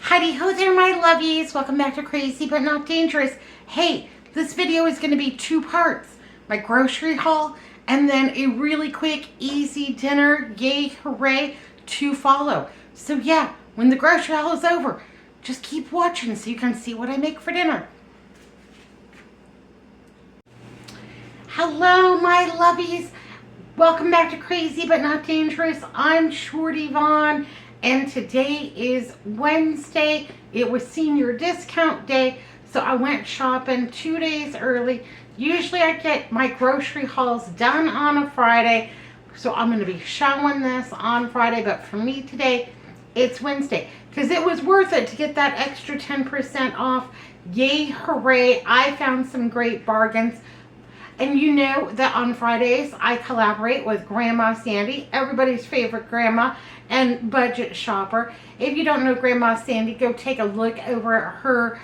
Heidi ho there, my lovies. Welcome back to Crazy But Not Dangerous. Hey, this video is going to be two parts. My grocery haul and then a really quick, easy dinner, yay, hooray, to follow. So yeah, when the grocery haul is over, just keep watching so you can see what I make for dinner. Hello, my lovies. Welcome back to Crazy But Not Dangerous. I'm Shorty Vaughn. And today is Wednesday. It was senior discount day, so I went shopping 2 days early. Usually I get my grocery hauls done on a Friday, so I'm going to be showing this on Friday, but for me today, it's Wednesday, because it was worth it to get that extra 10% off. Yay, hooray, I found some great bargains. And you know that on Fridays, I collaborate with Grandma Sandy, everybody's favorite grandma and budget shopper. If you don't know Grandma Sandy, go take a look over at her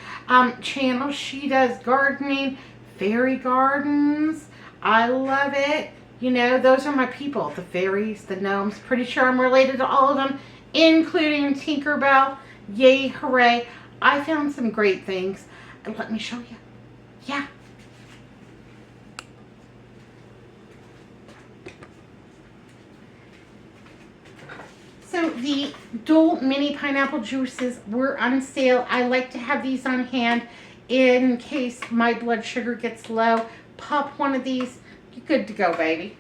channel. She does gardening, fairy gardens. I love it. You know, those are my people, the fairies, the gnomes. Pretty sure I'm related to all of them, including Tinkerbell. Yay, hooray. I found some great things. Let me show you. Yeah. So the Dole mini pineapple juices were on sale. I like to have these on hand in case my blood sugar gets low. Pop one of these, you're good to go, baby.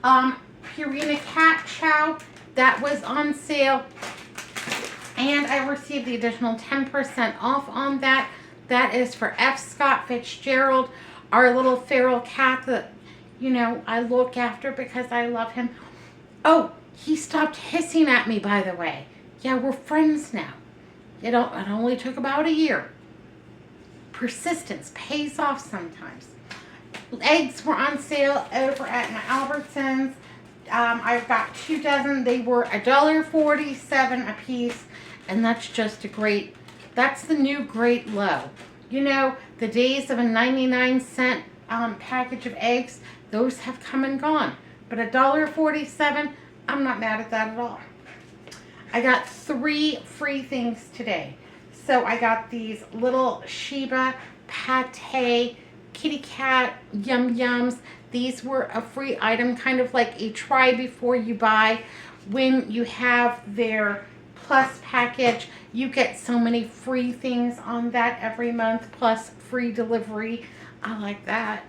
Purina Cat Chow, that was on sale. And I received the additional 10% off on that. That is for F. Scott Fitzgerald, our little feral cat that, you know, I look after because I love him. Oh, he stopped hissing at me, by the way. Yeah, we're friends now. It only took about a year. Persistence pays off sometimes. Eggs were on sale over at my Albertsons. I've got 2 dozen. They were $1.47 a piece, and that's just a great, that's the new great low. You know, the days of a 99-cent package of eggs, those have come and gone. But $1.47, I'm not mad at that at all. I got 3 free things today. So I got these little Sheba pate kitty cat yum yums. These were a free item, kind of like a try before you buy. When you have their plus package, you get so many free things on that every month, plus free delivery. I like that.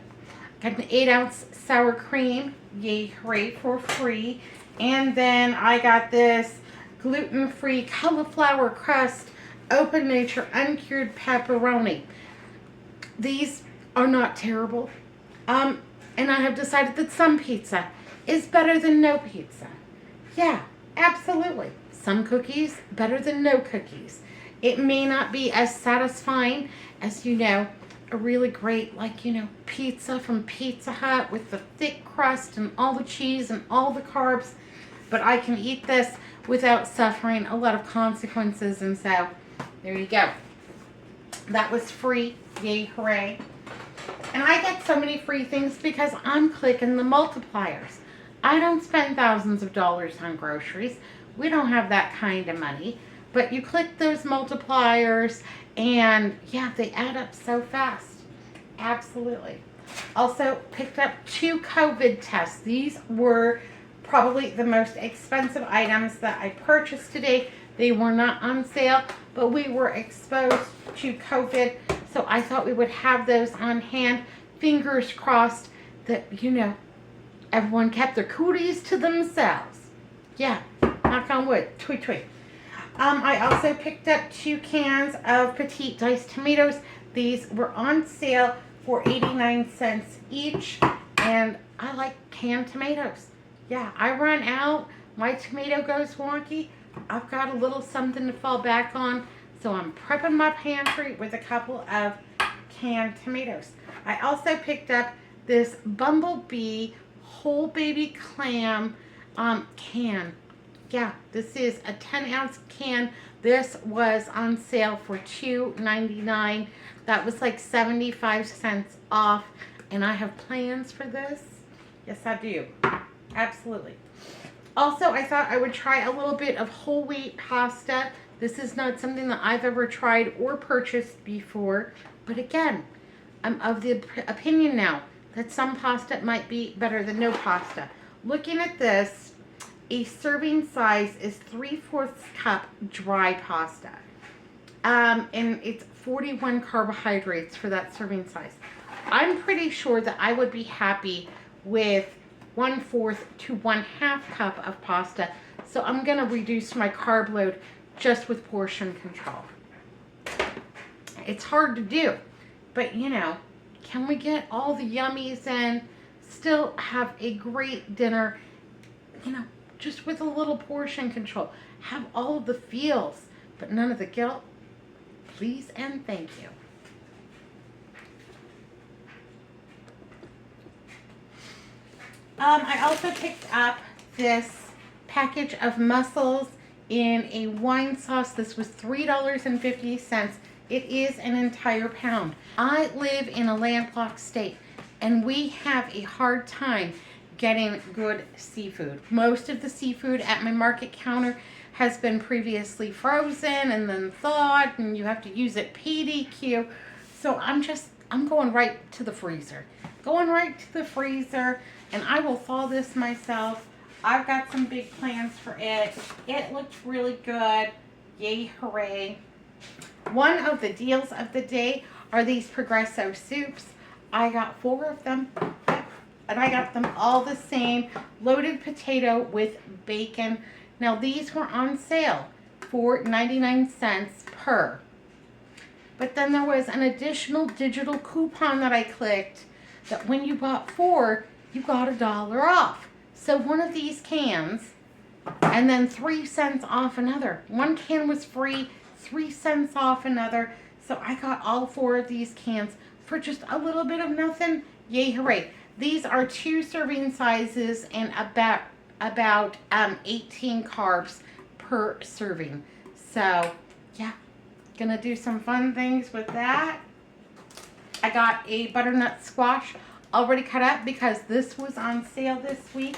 Got an 8-ounce sour cream, yay, hooray, for free. And then I got this gluten-free cauliflower crust, open nature, uncured pepperoni. These are not terrible. And I have decided that some pizza is better than no pizza. Yeah, absolutely. Some cookies better than no cookies. It may not be as satisfying as, you know, a really great, like, you know, pizza from Pizza Hut with the thick crust and all the cheese and all the carbs. But I can eat this without suffering a lot of consequences. And so, there you go. That was free. Yay, hooray. And I get so many free things because I'm clicking the multipliers. I don't spend thousands of dollars on groceries. We don't have that kind of money. But you click those multipliers and yeah, they add up so fast. Absolutely. Also picked up 2 COVID tests. These were probably the most expensive items that I purchased today. They were not on sale, but we were exposed to COVID, so I thought we would have those on hand. Fingers crossed that, you know, everyone kept their cooties to themselves. Yeah, knock on wood. Tweet, tweet. I also picked up 2 cans of petite diced tomatoes. These were on sale for 89 cents each, and I like canned tomatoes. Yeah, I run out, my tomato goes wonky, I've got a little something to fall back on, so I'm prepping my pantry with a couple of canned tomatoes. I also picked up this Bumblebee whole baby clam can. Yeah, this is a 10-ounce can. This was on sale for $2.99. That was like 75 cents off, and I have plans for this. Yes, I do. Absolutely. Also, I thought I would try a little bit of whole wheat pasta. This is not something that I've ever tried or purchased before. But again, I'm of the opinion now that some pasta might be better than no pasta. Looking at this, a serving size is 3/4 cup dry pasta. And it's 41 carbohydrates for that serving size. I'm pretty sure that I would be happy with 1/4 to 1/2 cup of pasta. So I'm going to reduce my carb load just with portion control. It's hard to do, but you know, can we get all the yummies in, still have a great dinner, you know, just with a little portion control, have all of the feels, but none of the guilt? Please and thank you. I also picked up this package of mussels in a wine sauce. This was $3.50. It is an entire pound. I live in a landlocked state, and we have a hard time getting good seafood. Most of the seafood at my market counter has been previously frozen and then thawed, and you have to use it PDQ. So I'm going right to the freezer. Going right to the freezer, and I will thaw this myself. I've got some big plans for it. It looks really good. Yay, hooray. One of the deals of the day are these Progresso soups. I got 4 of them, and I got them all the same. Loaded potato with bacon. Now these were on sale for 99 cents per. But then there was an additional digital coupon that I clicked that when you bought 4, you got $1 off. So one of these cans, and then 3 cents off another. One can was free, 3 cents off another. So I got all 4 of these cans for just a little bit of nothing. Yay, hooray. These are 2 serving sizes and about 18 carbs per serving. So yeah, gonna do some fun things with that. I got a butternut squash already cut up because this was on sale this week.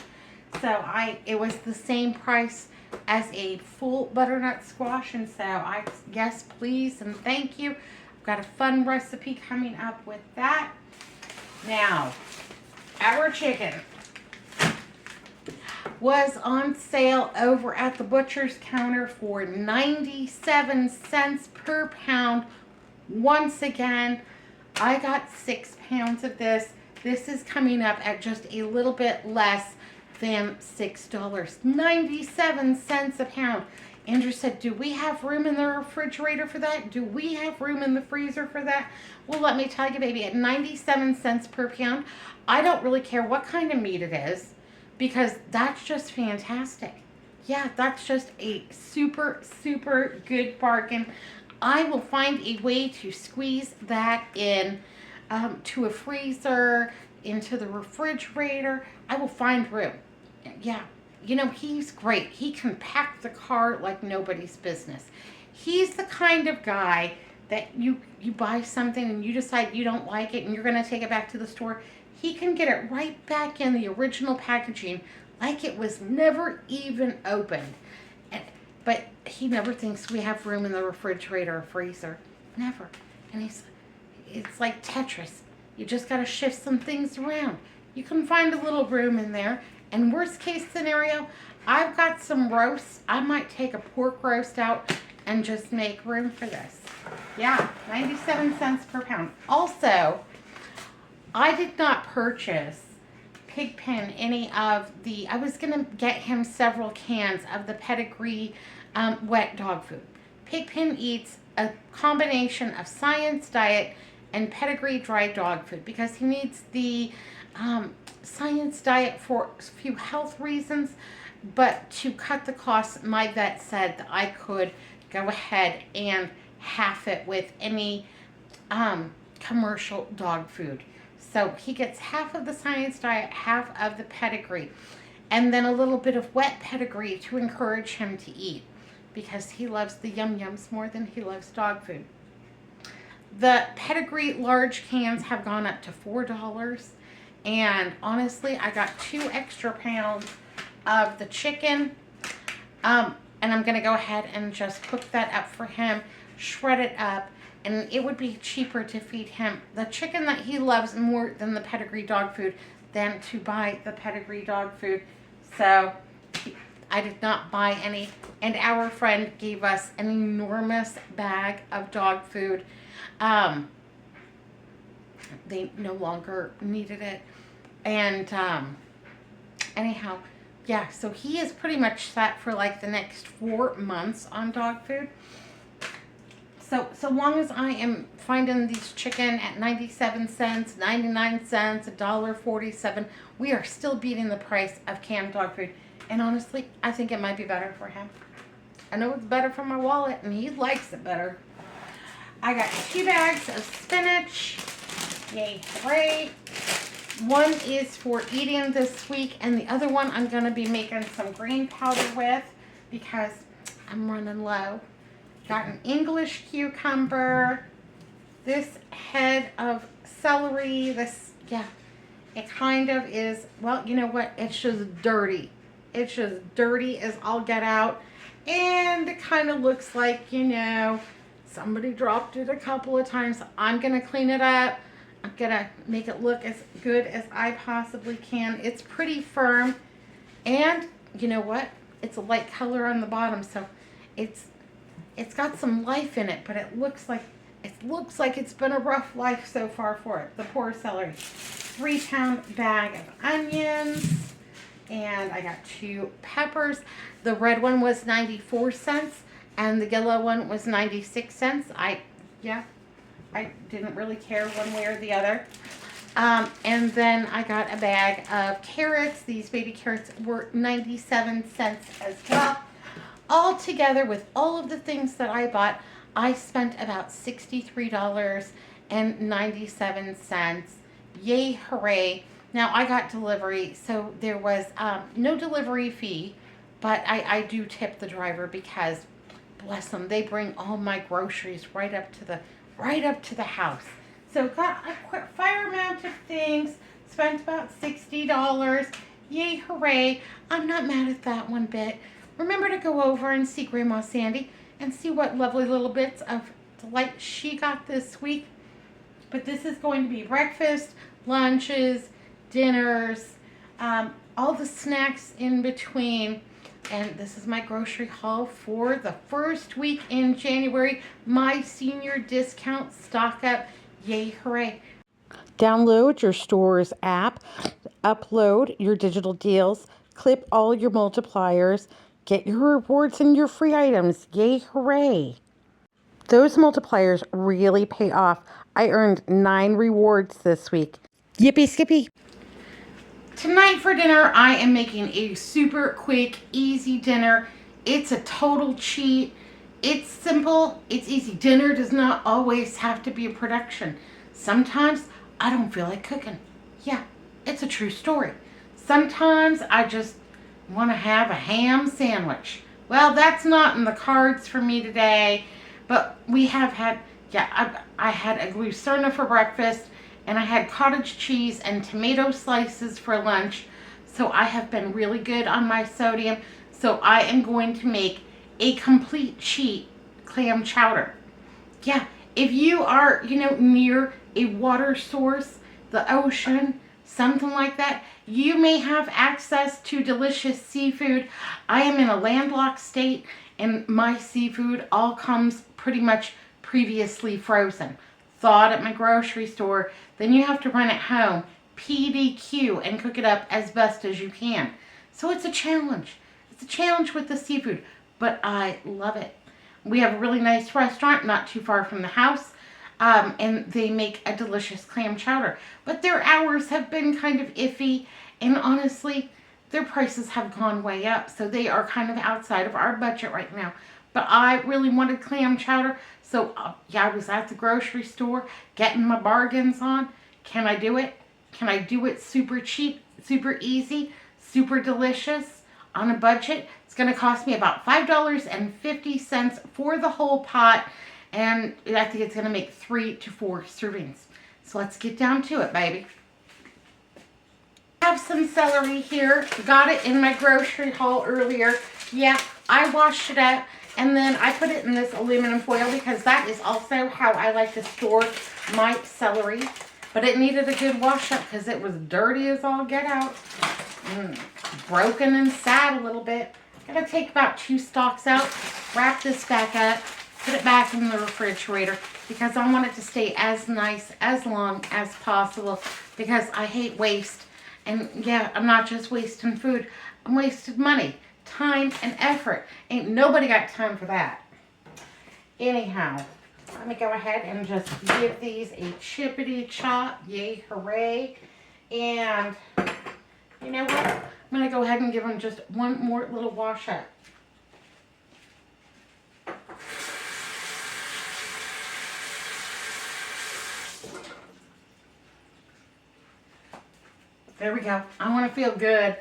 So it was the same price as a full butternut squash, and so I yes please and thank you. I've got a fun recipe coming up with that. Now, our chicken was on sale over at the butcher's counter for 97 cents per pound. Once again, I got 6 pounds of this. This is coming up at just a little bit less than $6. 97 cents a pound. Andrew said, do we have room in the refrigerator for that? Do we have room in the freezer for that? Well, let me tell you, baby, at 97 cents per pound, I don't really care what kind of meat it is, because that's just fantastic. Yeah, that's just a super, super good bargain. I will find a way to squeeze that in to a freezer, into the refrigerator. I will find room. Yeah, you know, he's great. He can pack the car like nobody's business. He's the kind of guy that you buy something and you decide you don't like it and you're going to take it back to the store. He can get it right back in the original packaging like it was never even opened. But he never thinks we have room in the refrigerator or freezer. Never. And it's like Tetris. You just got to shift some things around. You can find a little room in there. And worst case scenario, I've got some roasts. I might take a pork roast out and just make room for this. Yeah, 97 cents per pound. Also, I did not purchase Pigpen any of the, I was going to get him several cans of the Pedigree wet dog food. Pigpen eats a combination of Science Diet and Pedigree dry dog food because he needs the Science Diet for a few health reasons, but to cut the costs, my vet said that I could go ahead and half it with any commercial dog food. So he gets half of the Science Diet, half of the Pedigree, and then a little bit of wet Pedigree to encourage him to eat because he loves the Yum Yums more than he loves dog food. The Pedigree large cans have gone up to $4, and honestly, I got 2 extra pounds of the chicken. And I'm going to go ahead and just cook that up for him, shred it up, and it would be cheaper to feed him the chicken that he loves more than the pedigree dog food than to buy the pedigree dog food. So I did not buy any, and our friend gave us an enormous bag of dog food. They no longer needed it. And anyhow, yeah, so he is pretty much set for like the next 4 months on dog food. So long as I am finding these chicken at 97 cents, 99 cents, $1.47, we are still beating the price of canned dog food. And honestly, I think it might be better for him. I know it's better for my wallet, and he likes it better. I got 2 bags of spinach. Yay, hooray. One is for eating this week, and the other one I'm going to be making some green powder with because I'm running low. Got an English cucumber, this head of celery, this, yeah, it kind of is, well, you know what, it's just dirty. It's just dirty as all get out, and it kind of looks like, you know, somebody dropped it a couple of times. I'm going to clean it up. I'm going to make it look as good as I possibly can. It's pretty firm, and you know what, it's a light color on the bottom, so it's got some life in it, but it looks like it's been a rough life so far for it. The poor celery. 3-pound bag of onions, and I got 2 peppers. The red one was 94 cents, and the yellow one was 96 cents. I didn't really care one way or the other. And then I got a bag of carrots. These baby carrots were 97 cents as well. All together with all of the things that I bought, I spent about $63.97. Yay, hooray. Now, I got delivery, so there was no delivery fee, but I do tip the driver because, bless them, they bring all my groceries right up to the house. So got a quick fire amount of things, spent about $60. Yay, hooray. I'm not mad at that one bit. Remember to go over and see Grandma Sandy and see what lovely little bits of delight she got this week. But this is going to be breakfast, lunches, dinners, all the snacks in between. And this is my grocery haul for the first week in January. My senior discount stock up. Yay, hooray. Download your store's app, upload your digital deals, clip all your multipliers, get your rewards and your free items. Yay, hooray. Those multipliers really pay off. I earned 9 rewards this week. Yippee skippy. Tonight for dinner, I am making a super quick, easy dinner. It's a total cheat. It's simple. It's easy. Dinner does not always have to be a production. Sometimes I don't feel like cooking. Yeah, it's a true story. Sometimes I just want to have a ham sandwich. Well, that's not in the cards for me today, but we have had, I had a glucerna for breakfast, and I had cottage cheese and tomato slices for lunch. So I have been really good on my sodium. So I am going to make a complete cheat clam chowder. Yeah, if you are, near a water source, the ocean, something like that, you may have access to delicious seafood. I am in a landlocked state, and my seafood all comes pretty much previously frozen. Thawed at my grocery store, then you have to run it home, PDQ, and cook it up as best as you can. So it's a challenge. It's a challenge with the seafood, but I love it. We have a really nice restaurant not too far from the house, and they make a delicious clam chowder. But their hours have been kind of iffy, and honestly, their prices have gone way up, so they are kind of outside of our budget right now. But I really wanted clam chowder, so I was at the grocery store getting my bargains on. Can I do it? Can I do it super cheap, super easy, super delicious, on a budget? It's going to cost me about $5.50 for the whole pot, and I think it's going to make 3 to 4 servings. So let's get down to it, baby. I have some celery here. Got it in my grocery haul earlier. Yeah, I washed it up and then I put it in this aluminum foil because that is also how I like to store my celery. But it needed a good wash up because it was dirty as all get out. Broken and sad a little bit. Gotta take about 2 stalks out, wrap this back up, put it back in the refrigerator because I want it to stay as nice, as long as possible because I hate waste. And yeah, I'm not just wasting food, I'm wasting money, time, and effort. Ain't nobody got time for that. Anyhow, let me go ahead and just give these a chippity chop. Yay, hooray. And you know what? I'm going to go ahead and give them just one more little wash up. There we go. I want to feel good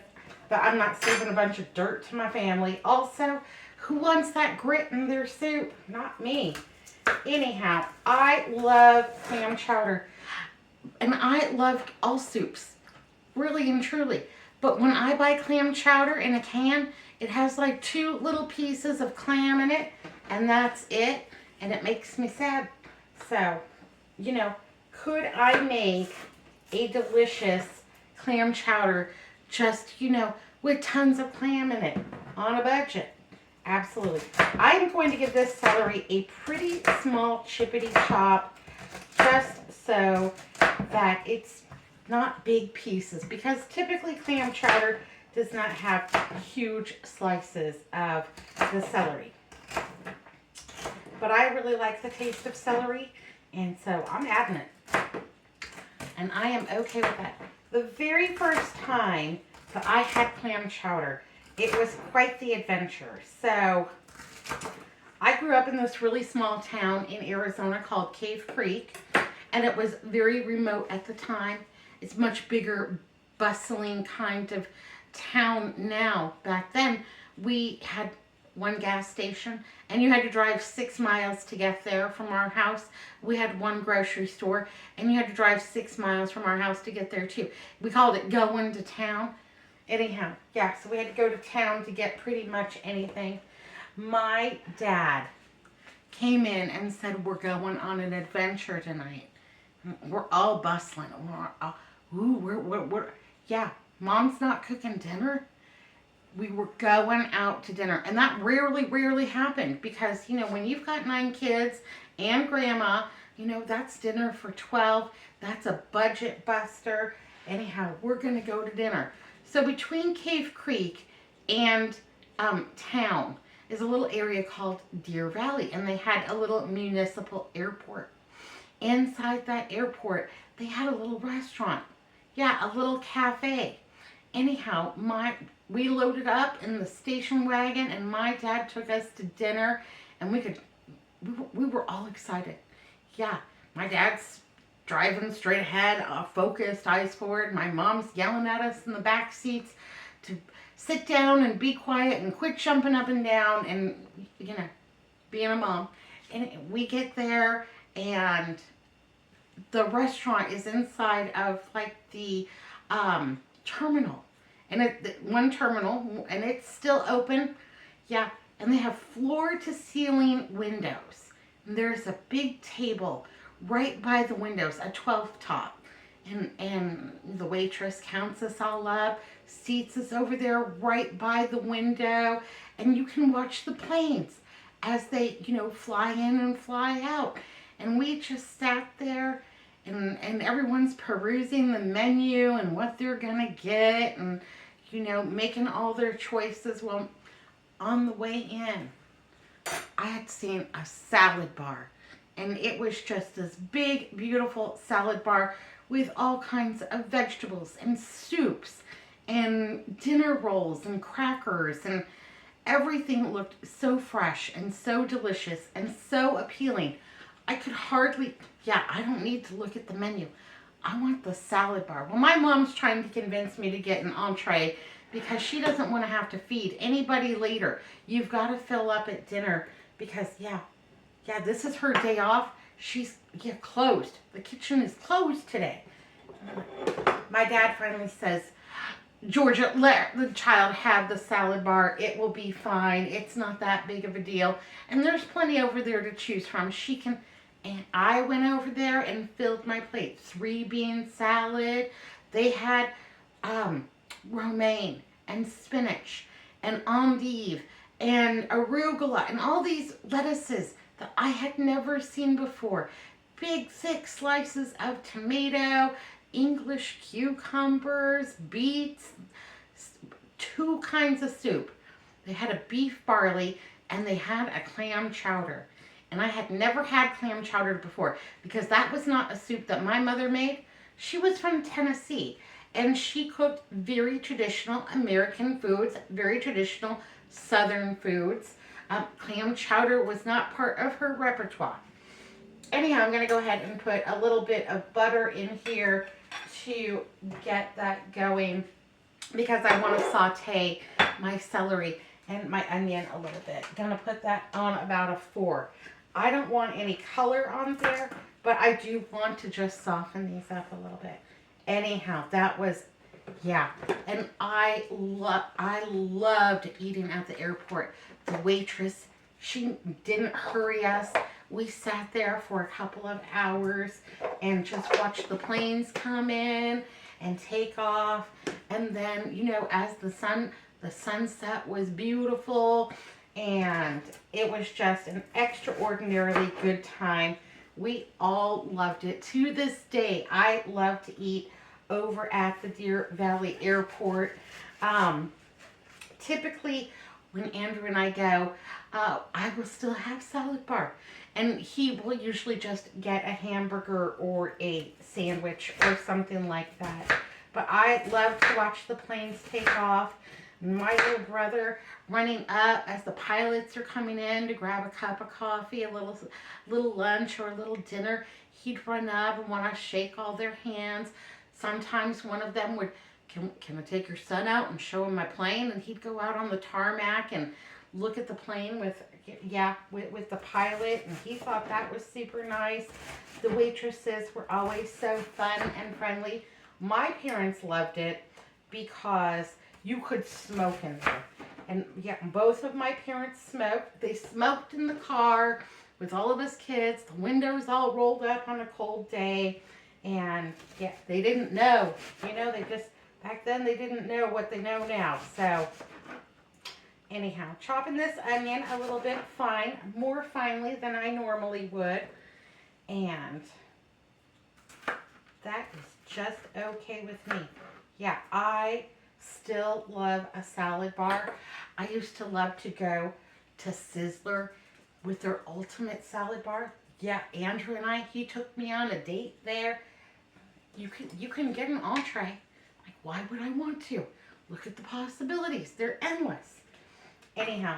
that I'm not saving a bunch of dirt to my family. Also, who wants that grit in their soup? Not me. Anyhow, I love clam chowder. And I love all soups. Really and truly. But when I buy clam chowder in a can, it has like 2 little pieces of clam in it. And that's it. And it makes me sad. So, you know, could I make a delicious clam chowder just, you know, with tons of clam in it on a budget? Absolutely. I'm going to give this celery a pretty small chippity chop just so that it's not big pieces because typically clam chowder does not have huge slices of the celery. But I really like the taste of celery and so I'm adding it. And I am okay with that. The very first time that I had clam chowder, it was quite the adventure. So I grew up in this really small town in Arizona called Cave Creek, and it was very remote at the time. It's much bigger, bustling kind of town now. Back then, we had one gas station, and you had to drive 6 miles to get there from our house. We had one grocery store, and you had to drive 6 miles from our house to get there too. We called it going to town. Anyhow, yeah, so we had to go to town to get pretty much anything. My dad came in and said, we're going on an adventure tonight. We're all bustling. Yeah, Mom's not cooking dinner. We were going out to dinner. And that rarely happened because, you know, when you've got 9 kids and grandma, you know, that's dinner for 12. That's a budget buster. Anyhow, we're going to go to dinner. So between Cave Creek and town is a little area called Deer Valley. And they had a little municipal airport. Inside that airport, they had a little restaurant. Yeah, a little cafe. Anyhow, we loaded up in the station wagon and my dad took us to dinner and we were all excited. Yeah, my dad's driving straight ahead, focused, eyes forward. My mom's yelling at us in the back seats to sit down and be quiet and quit jumping up and down and, you know, being a mom. And we get there and the restaurant is inside of like the terminal. And one terminal, and it's still open. Yeah, and they have floor-to-ceiling windows. And there's a big table right by the windows, a 12 top. And the waitress counts us all up, seats us over there right by the window, and you can watch the planes as they, you know, fly in and fly out. And we just sat there, and everyone's perusing the menu and what they're gonna get, and, you know, making all their choices. Well, on the way in, I had seen a salad bar, and it was just this big, beautiful salad bar with all kinds of vegetables and soups and dinner rolls and crackers, and everything looked so fresh and so delicious and so appealing. I could hardly, yeah, I don't need to look at the menu. I want the salad bar. Well, my mom's trying to convince me to get an entree because she doesn't want to have to feed anybody later. You've got to fill up at dinner because, yeah, this is her day off. She's, closed. The kitchen is closed today. My dad finally says, Georgia, let the child have the salad bar. It will be fine. It's not that big of a deal. And there's plenty over there to choose from. She can, and I went over there and filled my plate. 3-bean salad. They had romaine and spinach and endive and arugula and all these lettuces that I had never seen before. Big thick slices of tomato, English cucumbers, beets, 2 kinds of soup. They had a beef barley and they had a clam chowder. And I had never had clam chowder before because that was not a soup that my mother made. She was from Tennessee and she cooked very traditional American foods, very traditional Southern foods. Clam chowder was not part of her repertoire. Anyhow, I'm going to go ahead and put a little bit of butter in here to get that going because I want to saute my celery and my onion a little bit. I'm going to put that on about a 4. I don't want any color on there, but I do want to just soften these up a little bit. Anyhow, that was, yeah. And I loved eating at the airport. The waitress, she didn't hurry us. We sat there for a couple of hours and just watched the planes come in and take off. And then, you know, as the sunset was beautiful and it was just an extraordinarily good time. We all loved it. To this day, I love to eat over at the Deer Valley Airport. Typically, when Andrew and I go, I will still have salad bar. And he will usually just get a hamburger or a sandwich or something like that. But I love to watch the planes take off. My little brother running up as the pilots are coming in to grab a cup of coffee, a little lunch or a little dinner. He'd run up and want to shake all their hands. Sometimes one of them would, can I take your son out and show him my plane? And he'd go out on the tarmac and look at the plane with the pilot, and he thought that was super nice. The waitresses were always so fun and friendly. My parents loved it because you could smoke in there. And yeah, both of my parents smoked. They smoked in the car with all of us kids, the windows all rolled up on a cold day. And yeah, they didn't know, you know, back then they didn't know what they know now. So anyhow, chopping this onion a little bit fine, more finely than I normally would. And that is just okay with me. Yeah, I still love a salad bar. I used to love to go to Sizzler with their ultimate salad bar. Yeah, Andrew and I, he took me on a date there. You can get an entree. Like, why would I want to? Look at the possibilities. They're endless. Anyhow,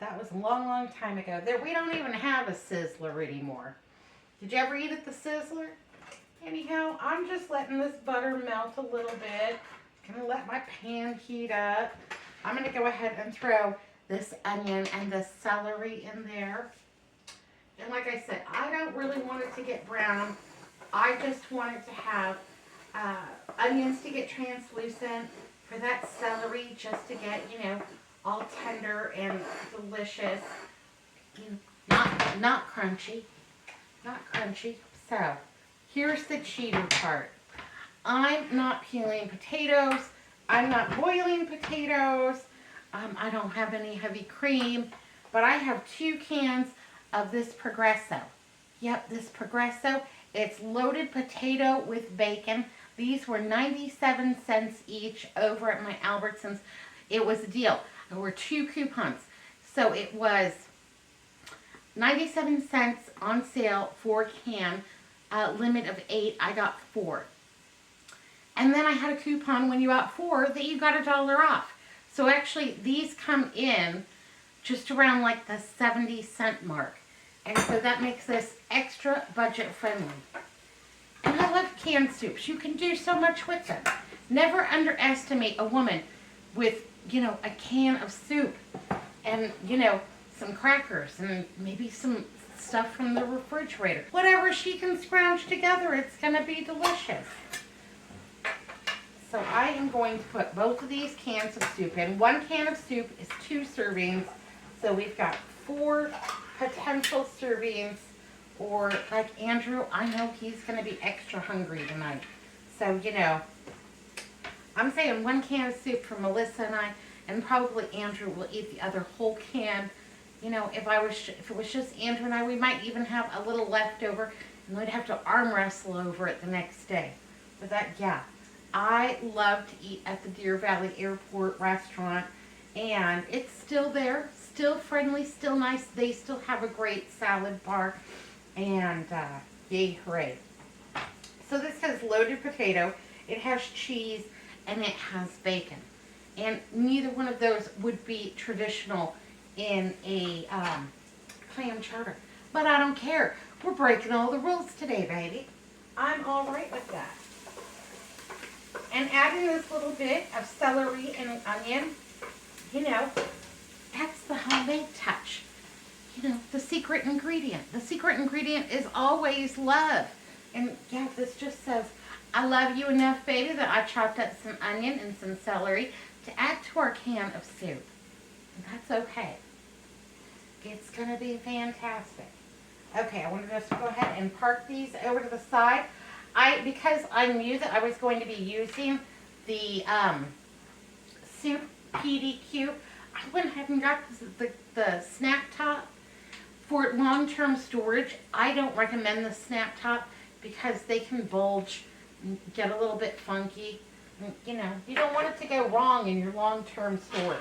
that was a long, long time ago. We don't even have a Sizzler anymore. Did you ever eat at the Sizzler? Anyhow, I'm just letting this butter melt a little bit. Gonna let my pan heat up. I'm gonna go ahead and throw this onion and the celery in there. And like I said, I don't really want it to get brown. I just want it to have onions to get translucent, for that celery just to get, you know, all tender and delicious. Not crunchy. Not crunchy. So, here's the cheater part. I'm not peeling potatoes. I'm not boiling potatoes. I don't have any heavy cream. But I have 2 cans of this Progresso. Yep, this Progresso. It's loaded potato with bacon. These were 97 cents each over at my Albertsons. It was a deal. There were 2 coupons. So it was 97 cents on sale for a can. Limit of 8. I got 4. And then I had a coupon when you got 4 that you got $1 off. So actually these come in just around like the 70-cent mark. And so that makes this extra budget friendly. And I love canned soups. You can do so much with them. Never underestimate a woman with, you know, a can of soup and, you know, some crackers and maybe some stuff from the refrigerator. Whatever she can scrounge together, it's going to be delicious. So I am going to put both of these cans of soup in. 1 can of soup is 2 servings. So we've got 4 potential servings. Or like Andrew, I know he's going to be extra hungry tonight. So, you know, I'm saying 1 can of soup for Melissa and I, and probably Andrew will eat the other whole can. You know, if it was just Andrew and I, we might even have a little leftover, and we'd have to arm wrestle over it the next day. But that, yeah, I love to eat at the Deer Valley Airport restaurant, and it's still there, still friendly, still nice. They still have a great salad bar, and yay, hooray. So this has loaded potato, it has cheese, and it has bacon. And neither one of those would be traditional in a clam chowder. But I don't care. We're breaking all the rules today, baby. I'm all right with that. And adding this little bit of celery and onion, you know, that's the homemade touch. You know, the secret ingredient. The secret ingredient is always love. And yeah, this just says, I love you enough, baby, that I chopped up some onion and some celery to add to our can of soup. And that's okay. It's going to be fantastic. Okay, I want to just go ahead and park these over to the side. Because I knew that I was going to be using the soup PDQ, I went ahead and got the snap top. For long-term storage, I don't recommend the snap top because they can bulge and get a little bit funky. You know, you don't want it to go wrong in your long-term storage.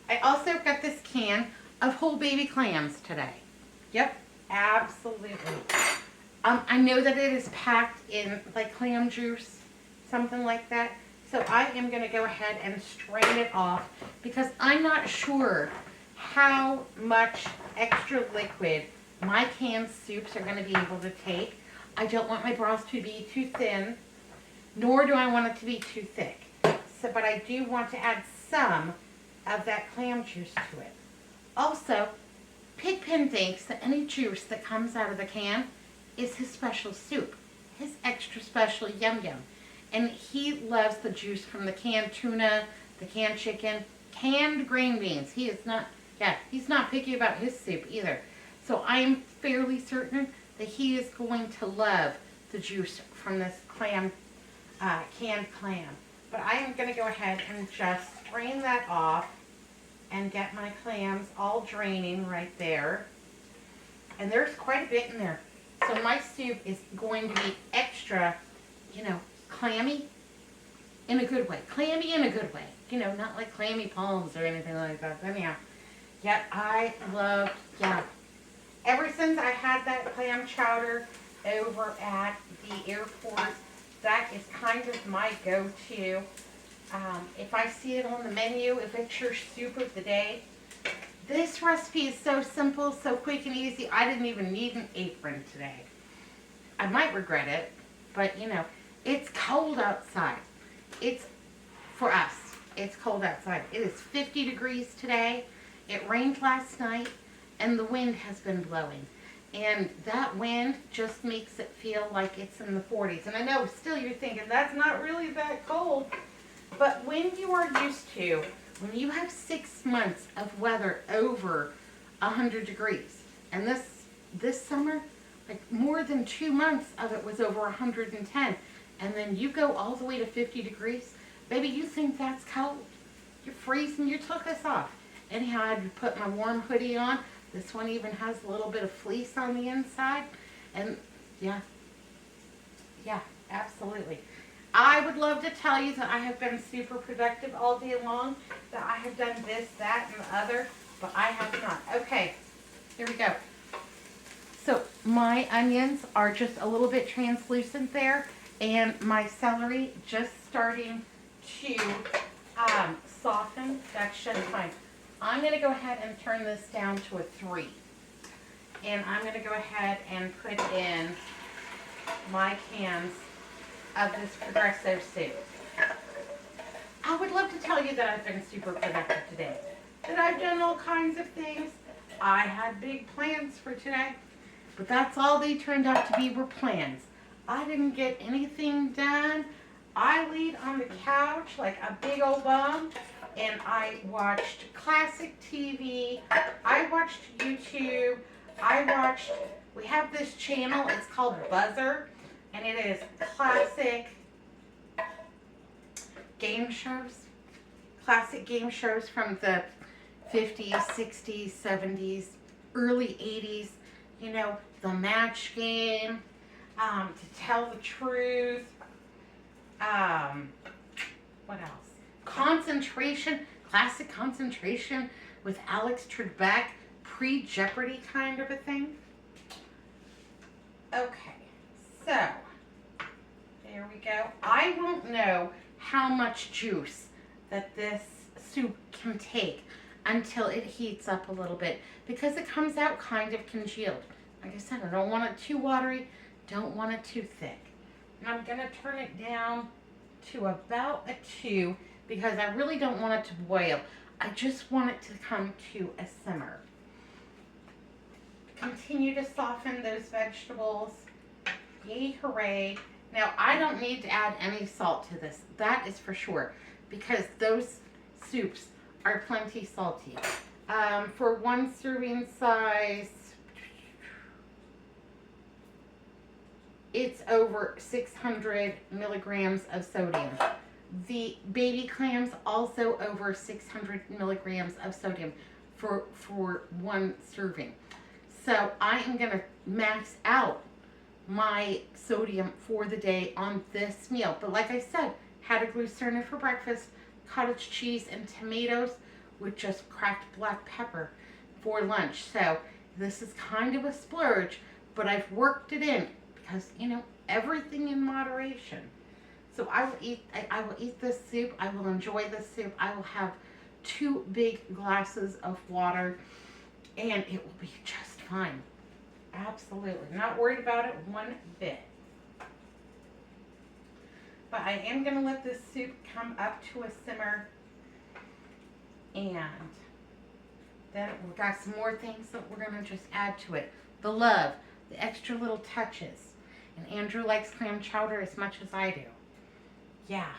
I also got this can of whole baby clams today. Yep, absolutely. I know that it is packed in like clam juice, something like that. So I am going to go ahead and strain it off because I'm not sure how much extra liquid my canned soups are going to be able to take. I don't want my broth to be too thin, nor do I want it to be too thick. So, but I do want to add some of that clam juice to it. Also, Pigpen thinks that any juice that comes out of the can is his special soup, his extra special yum yum. And he loves the juice from the canned tuna, the canned chicken, canned green beans. He is not, he's not picky about his soup either. So I am fairly certain that he is going to love the juice from this canned clam. But I am going to go ahead and just strain that off and get my clams all draining right there. And there's quite a bit in there. So my soup is going to be extra, you know, clammy in a good way. Clammy in a good way. You know, not like clammy palms or anything like that. Anyhow, yet I love, ever since I had that clam chowder over at the airport, that is kind of my go-to. If I see it on the menu, if it's your soup of the day, this recipe is so simple, so quick and easy. I didn't even need an apron today. I might regret it, but you know, it's cold outside. It's, for us, it's cold outside. It is 50 degrees today. It rained last night, and the wind has been blowing. And that wind just makes it feel like it's in the 40s. And I know still you're thinking, that's not really that cold. But when you are used to, when you have 6 months of weather over 100 degrees, and this summer, like more than 2 months of it was over 110, and then you go all the way to 50 degrees, baby, you think that's cold. You're freezing, you took this off. Anyhow, I had to put my warm hoodie on. This one even has a little bit of fleece on the inside. And yeah, absolutely. I would love to tell you that I have been super productive all day long, that I have done this, that, and the other, but I have not. Okay, here we go. So my onions are just a little bit translucent there, and my celery just starting to soften. That's just fine. I'm going to go ahead and turn this down to a 3. And I'm going to go ahead and put in my cans of this Progresso soup. I would love to tell you that I've been super productive today, that I've done all kinds of things. I had big plans for today, but that's all they turned out to be were plans. I didn't get anything done. I laid on the couch like a big old bum and I watched classic TV. I watched YouTube. We have this channel, it's called Buzzer, and it is classic game shows. Classic game shows from the 50s, 60s, 70s, early 80s. You know, The Match Game, To Tell the Truth. What else? Concentration, classic Concentration with Alex Trebek, pre-Jeopardy kind of a thing. Okay, so there we go. I won't know how much juice that this soup can take until it heats up a little bit because it comes out kind of congealed. Like I said, I don't want it too watery, don't want it too thick. And I'm going to turn it down to about a 2 because I really don't want it to boil. I just want it to come to a simmer. Continue to soften those vegetables. Yay, hooray. Now, I don't need to add any salt to this. That is for sure because those soups are plenty salty. For one serving size, it's over 600 milligrams of sodium. The baby clams also over 600 milligrams of sodium for one serving. So I am going to max out my sodium for the day on this meal. But like I said, had a glucerna for breakfast, cottage cheese and tomatoes with just cracked black pepper for lunch. So this is kind of a splurge, but I've worked it in because, you know, everything in moderation. So I will eat this soup. I will enjoy this soup. I will have 2 big glasses of water and it will be just fine. Absolutely. Not worried about it one bit. But I am going to let this soup come up to a simmer. And then we've got some more things that we're going to just add to it. The love, the extra little touches. And Andrew likes clam chowder as much as I do. Yeah.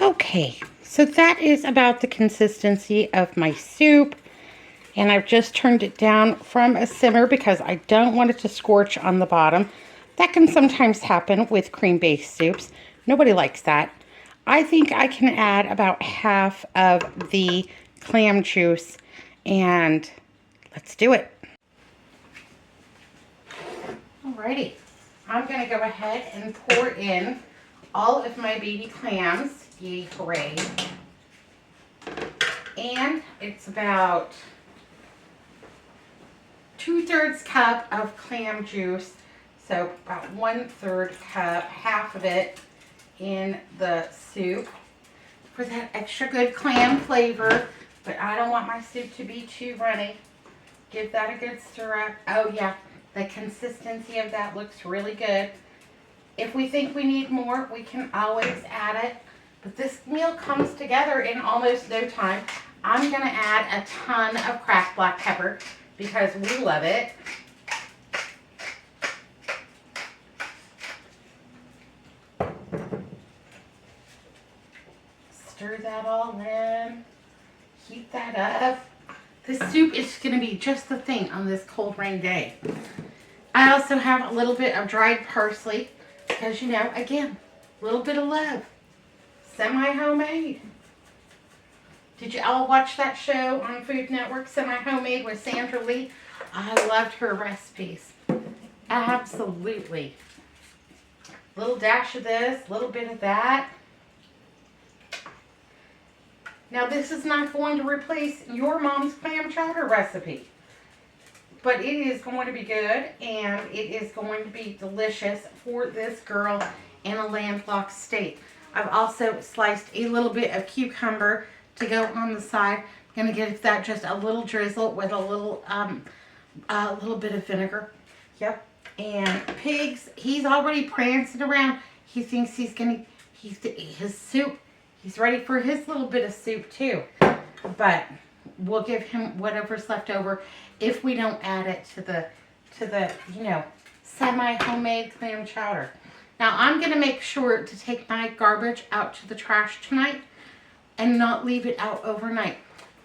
Okay, so that is about the consistency of my soup. And I've just turned it down from a simmer because I don't want it to scorch on the bottom. That can sometimes happen with cream-based soups. Nobody likes that. I think I can add about half of the clam juice and let's do it. Alrighty, I'm going to go ahead and pour in all of my baby clams. Yay, hooray. And it's about 2/3 cup of clam juice. So about 1/3 cup, half of it in the soup for that extra good clam flavor. But I don't want my soup to be too runny. Give that a good stir up. Oh yeah, the consistency of that looks really good. If we think we need more, we can always add it. But this meal comes together in almost no time. I'm going to add a ton of cracked black pepper because we love it. Stir that all in. Heat that up. This soup is going to be just the thing on this cold rain day. I also have a little bit of dried parsley because, you know, again, a little bit of love. Semi-homemade. Did you all watch that show on Food Network, Semi-Homemade with Sandra Lee? I loved her recipes. Absolutely. Little dash of this, little bit of that. Now this is not going to replace your mom's clam chowder recipe. But it is going to be good and it is going to be delicious for this girl in a landlocked state. I've also sliced a little bit of cucumber to go on the side. I'm going to give that just a little drizzle with a little bit of vinegar. Yep. And Pigs, he's already prancing around. He thinks he's going to, his soup, he's ready for his little bit of soup too. But we'll give him whatever's left over if we don't add it to the, you know, semi-homemade clam chowder. Now I'm going to make sure to take my garbage out to the trash tonight and not leave it out overnight.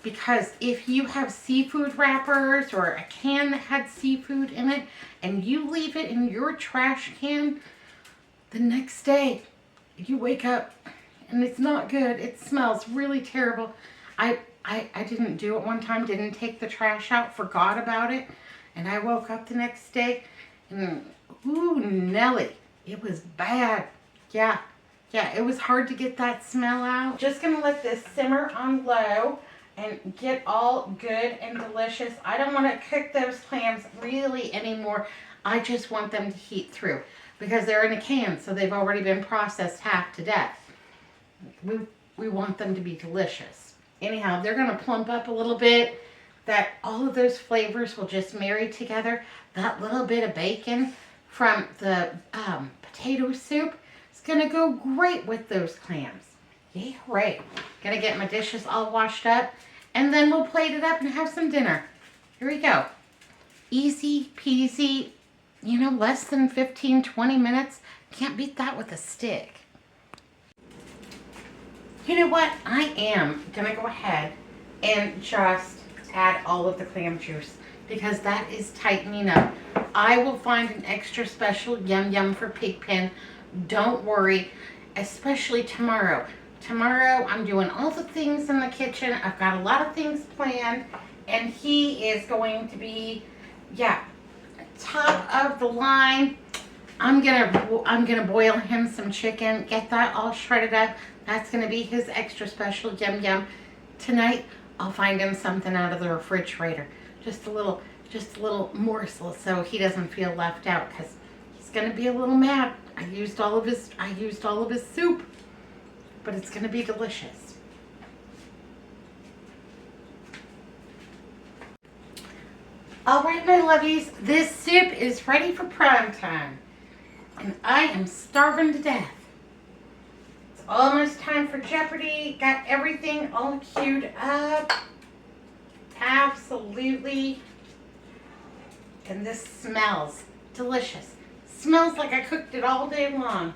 Because if you have seafood wrappers or a can that had seafood in it and you leave it in your trash can, the next day you wake up and it's not good. It smells really terrible. I didn't do it one time, didn't take the trash out, forgot about it. And I woke up the next day and, ooh, Nelly, it was bad. Yeah, it was hard to get that smell out. Just gonna let this simmer on low and get all good and delicious. I don't want to cook those clams really anymore. I just want them to heat through because they're in a can, so they've already been processed half to death. We want them to be delicious. Anyhow, they're gonna plump up a little bit. That all of those flavors will just marry together. That little bit of bacon from the potato soup is gonna go great with those clams. Yay, hooray. Gonna get my dishes all washed up and then we'll plate it up and have some dinner. Here we go. Easy peasy, you know, less than 15, 20 minutes. Can't beat that with a stick. You know what? I am gonna go ahead and just add all of the clam juice because that is tightening up. I will find an extra special yum yum for Pigpen. Don't worry, especially tomorrow. Tomorrow I'm doing all the things in the kitchen. I've got a lot of things planned and he is going to be, yeah, top of the line. I'm gonna boil him some chicken, get that all shredded up. That's gonna be his extra special yum yum. Tonight I'll find him something out of the refrigerator, just a little morsel, so he doesn't feel left out because he's gonna be a little mad. I used all of his soup, but it's gonna be delicious. All right, my lovies, this soup is ready for prime time. And I am starving to death. It's almost time for Jeopardy. Got everything all queued up. Absolutely. And this smells delicious. Smells like I cooked it all day long.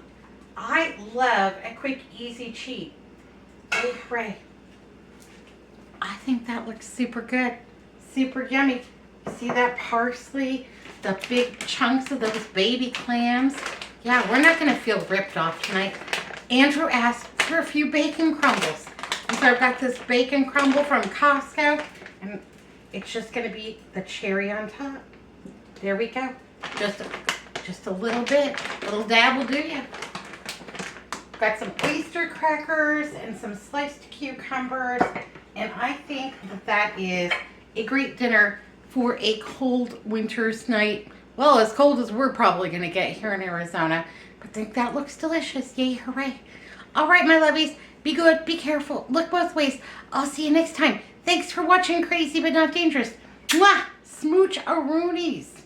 I love a quick, easy, cheap. Hey, hooray. I think that looks super good. Super yummy. See that parsley? The big chunks of those baby clams. Yeah, we're not going to feel ripped off tonight. Andrew asked for a few bacon crumbles. And so I've got this bacon crumble from Costco. And it's just going to be the cherry on top. There we go. Just a little bit. A little dab will do ya. Got some oyster crackers and some sliced cucumbers. And I think that is a great dinner for a cold winter's night. Well, as cold as we're probably going to get here in Arizona. But I think that looks delicious. Yay, hooray. All right, my lovies. Be good. Be careful. Look both ways. I'll see you next time. Thanks for watching Crazy But Not Dangerous. Mwah! Smooch-a-roonies.